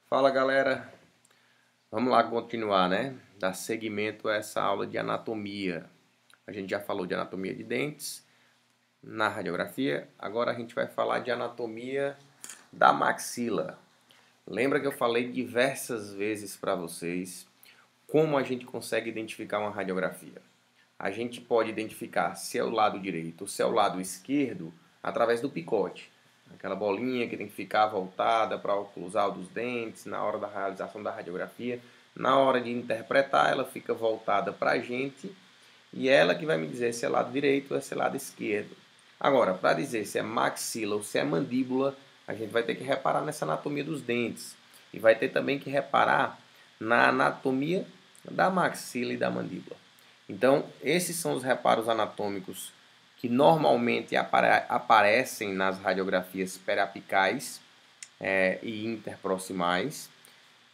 Fala galera, vamos lá continuar, né? Dar seguimento a essa aula de anatomia. A gente já falou de anatomia de dentes na radiografia, agora a gente vai falar de anatomia da maxila. Lembra que eu falei diversas vezes para vocês como a gente consegue identificar uma radiografia? A gente pode identificar se é o lado direito ou se é o lado esquerdo através do picote. Aquela bolinha que tem que ficar voltada para a oclusal dos dentes na hora da realização da radiografia. Na hora de interpretar, ela fica voltada para a gente e ela que vai me dizer se é lado direito ou se é lado esquerdo. Agora, para dizer se é maxila ou se é mandíbula, a gente vai ter que reparar nessa anatomia dos dentes. E vai ter também que reparar na anatomia da maxila e da mandíbula. Então, esses são os reparos anatômicos que normalmente aparecem nas radiografias periapicais e interproximais.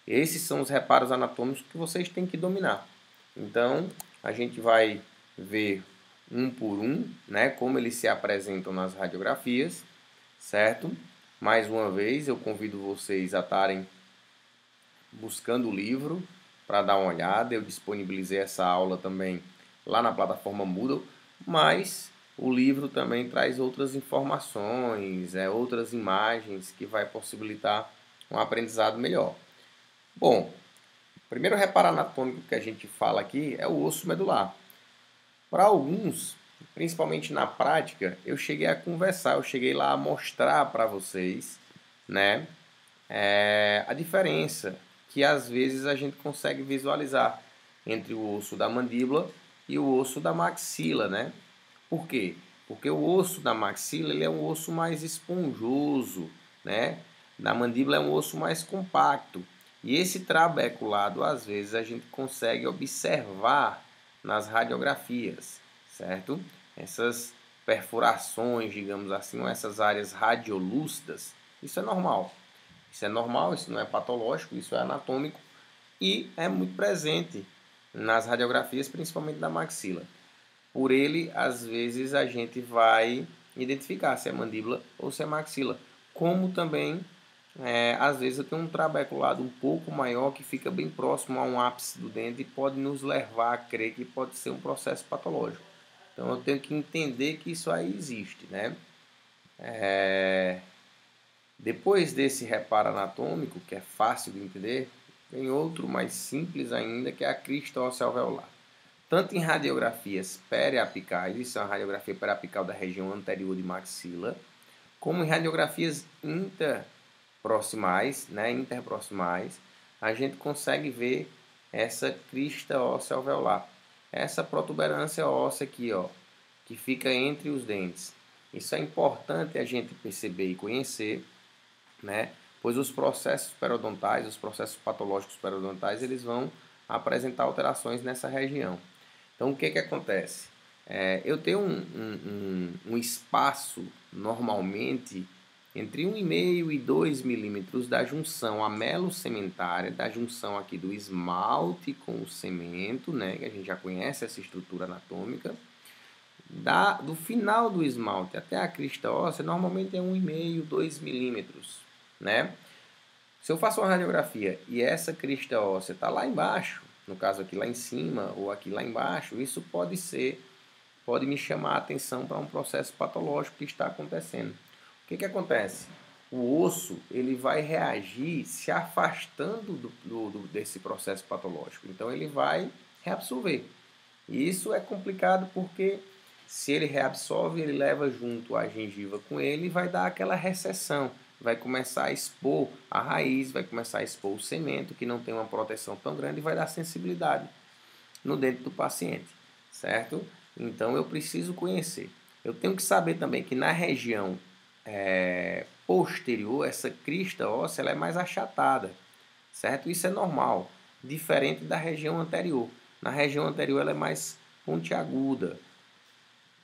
Esses são os reparos anatômicos que vocês têm que dominar. Então, a gente vai ver um por um, né, como eles se apresentam nas radiografias, certo? Mais uma vez, eu convido vocês a estarem buscando o livro para dar uma olhada. Eu disponibilizei essa aula também lá na plataforma Moodle, mas o livro também traz outras informações, outras imagens que vai possibilitar um aprendizado melhor. Bom, o primeiro reparo anatômico que a gente fala aqui é o osso medular. Para alguns, principalmente na prática, eu cheguei a conversar, eu cheguei lá a mostrar para vocês, né, a diferença que às vezes a gente consegue visualizar entre o osso da mandíbula e o osso da maxila, né? Por quê? Porque o osso da maxila ele é um osso mais esponjoso, né? Na mandíbula é um osso mais compacto. E esse trabeculado, às vezes, a gente consegue observar nas radiografias, certo? Essas perfurações, digamos assim, ou essas áreas radiolúcidas, isso é normal. Isso é normal, isso não é patológico, isso é anatômico e é muito presente nas radiografias, principalmente da maxila. Por ele, às vezes, a gente vai identificar se é mandíbula ou se é maxila. Como também, às vezes, eu tenho um trabeculado um pouco maior que fica bem próximo a um ápice do dente e pode nos levar a crer que pode ser um processo patológico. Então, eu tenho que entender que isso aí existe, né? Depois desse reparo anatômico, que é fácil de entender, tem outro mais simples ainda, que é a crista óssea alveolar. Tanto em radiografias periapicais, isso é uma radiografia periapical da região anterior de maxila, como em radiografias interproximais, a gente consegue ver essa crista óssea alveolar. Essa protuberância óssea aqui, ó, que fica entre os dentes. Isso é importante a gente perceber e conhecer, né? Pois os processos periodontais, os processos patológicos periodontais, eles vão apresentar alterações nessa região. Então, o que que acontece? Eu tenho um espaço, normalmente, entre 1,5 e 2 milímetros da junção amelo-sementária, da junção aqui do esmalte com o cemento, né? Que a gente já conhece essa estrutura anatômica. Do final do esmalte até a crista óssea, normalmente é 1,5, 2 milímetros, né? Se eu faço uma radiografia e essa crista óssea está lá embaixo, no caso aqui lá em cima ou aqui lá embaixo, isso pode me chamar a atenção para um processo patológico que está acontecendo. O que que acontece? O osso ele vai reagir se afastando desse processo patológico. Então ele vai reabsorver. E isso é complicado porque se ele reabsorve, ele leva junto a gengiva com ele e vai dar aquela recessão. Vai começar a expor a raiz, vai começar a expor o cemento, que não tem uma proteção tão grande, e vai dar sensibilidade no dente do paciente, certo? Então eu preciso conhecer. Eu tenho que saber também que na região posterior, essa crista óssea ela é mais achatada, certo? Isso é normal, diferente da região anterior. Na região anterior ela é mais pontiaguda,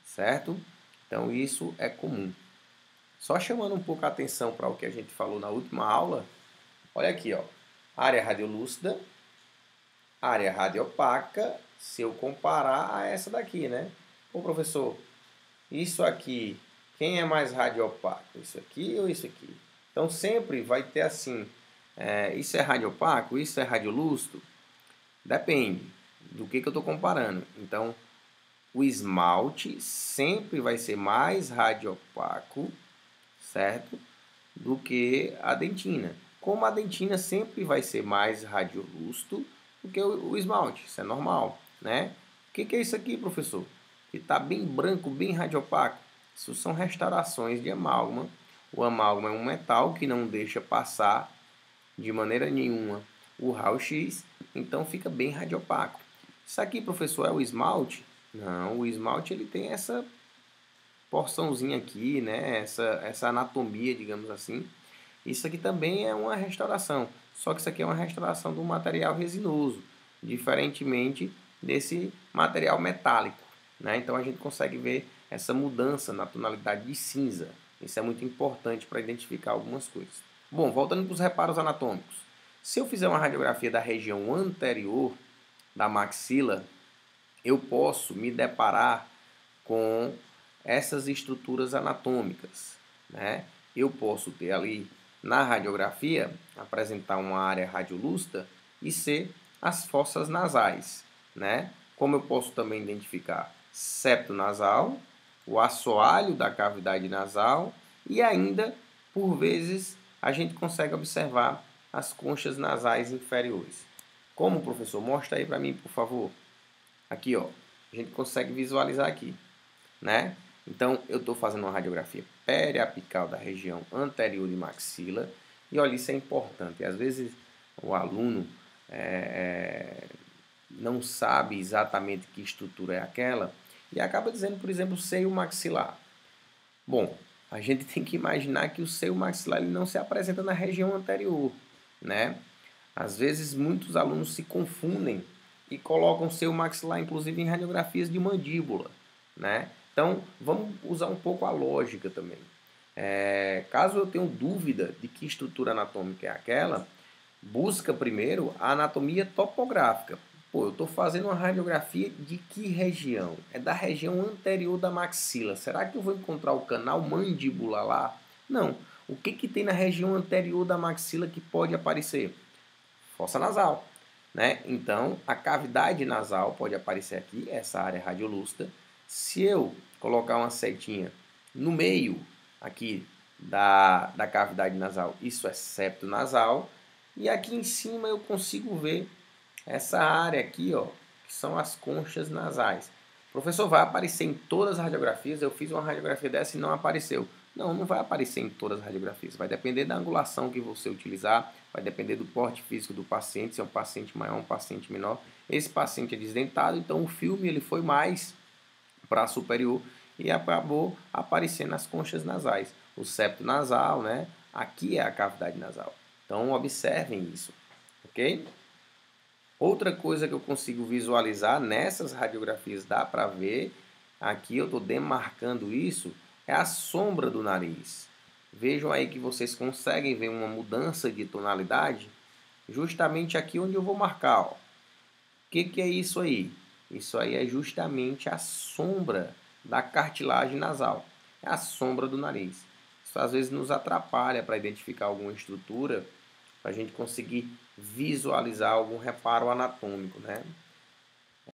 certo? Então isso é comum. Só chamando um pouco a atenção para o que a gente falou na última aula, olha aqui, ó, área radiolúcida, área radiopaca, se eu comparar a essa daqui, né? Ô professor, isso aqui, quem é mais radiopaco? Isso aqui ou isso aqui? Então sempre vai ter assim, Isso é radiopaco? Isso é radiolúcido? Depende do que eu estou comparando. Então, o esmalte sempre vai ser mais radiopaco, certo? Do que a dentina. Como a dentina sempre vai ser mais radiolúcido do que o esmalte. Isso é normal, né? O que é isso aqui, professor? Que está bem branco, bem radiopaco. Isso são restaurações de amálgama. O amálgama é um metal que não deixa passar de maneira nenhuma o raio-x, então fica bem radiopaco. Isso aqui, professor, é o esmalte? Não, o esmalte ele tem essa porçãozinha aqui, né? Essa anatomia, digamos assim. Isso aqui também é uma restauração, só que isso aqui é uma restauração do material resinoso, diferentemente desse material metálico, né? Então a gente consegue ver essa mudança na tonalidade de cinza. Isso é muito importante para identificar algumas coisas. Bom, voltando para os reparos anatômicos. Se eu fizer uma radiografia da região anterior da maxila, eu posso me deparar com essas estruturas anatômicas, né? Eu posso ter ali na radiografia apresentar uma área radiolúcida e ser as fossas nasais, né? Como eu posso também identificar septo nasal, o assoalho da cavidade nasal e ainda, por vezes, a gente consegue observar as conchas nasais inferiores. Como, professor? Mostra aí para mim, por favor. Aqui, ó. A gente consegue visualizar aqui, né? Então, eu estou fazendo uma radiografia periapical da região anterior de maxila. E olha, isso é importante. Às vezes, o aluno não sabe exatamente que estrutura é aquela e acaba dizendo, por exemplo, seio maxilar. Bom, a gente tem que imaginar que o seio maxilar ele não se apresenta na região anterior, né? Às vezes, muitos alunos se confundem e colocam seio maxilar, inclusive, em radiografias de mandíbula, né? Então, vamos usar um pouco a lógica também. Caso eu tenha dúvida de que estrutura anatômica é aquela, busca primeiro a anatomia topográfica. Pô, eu estou fazendo uma radiografia de que região? É da região anterior da maxila. Será que eu vou encontrar o canal mandibular lá? Não. O que tem na região anterior da maxila que pode aparecer? Fossa nasal, né? Então, a cavidade nasal pode aparecer aqui, essa área radiolúcida. Se eu colocar uma setinha no meio aqui da cavidade nasal, isso é septo nasal. E aqui em cima eu consigo ver essa área aqui, ó, que são as conchas nasais. Professor, vai aparecer em todas as radiografias? Eu fiz uma radiografia dessa e não apareceu. Não, não vai aparecer em todas as radiografias. Vai depender da angulação que você utilizar, vai depender do porte físico do paciente, se é um paciente maior ou um paciente menor. Esse paciente é desdentado, então o filme ele foi mais para superior e acabou aparecendo as conchas nasais. O septo nasal, né? Aqui é a cavidade nasal. Então observem isso, ok? Outra coisa que eu consigo visualizar nessas radiografias, dá para ver, aqui eu estou demarcando isso, é a sombra do nariz. Vejam aí que vocês conseguem ver uma mudança de tonalidade, justamente aqui onde eu vou marcar. O que é isso aí? Isso aí é justamente a sombra da cartilagem nasal, é a sombra do nariz. Isso às vezes nos atrapalha para identificar alguma estrutura, para a gente conseguir visualizar algum reparo anatômico, né?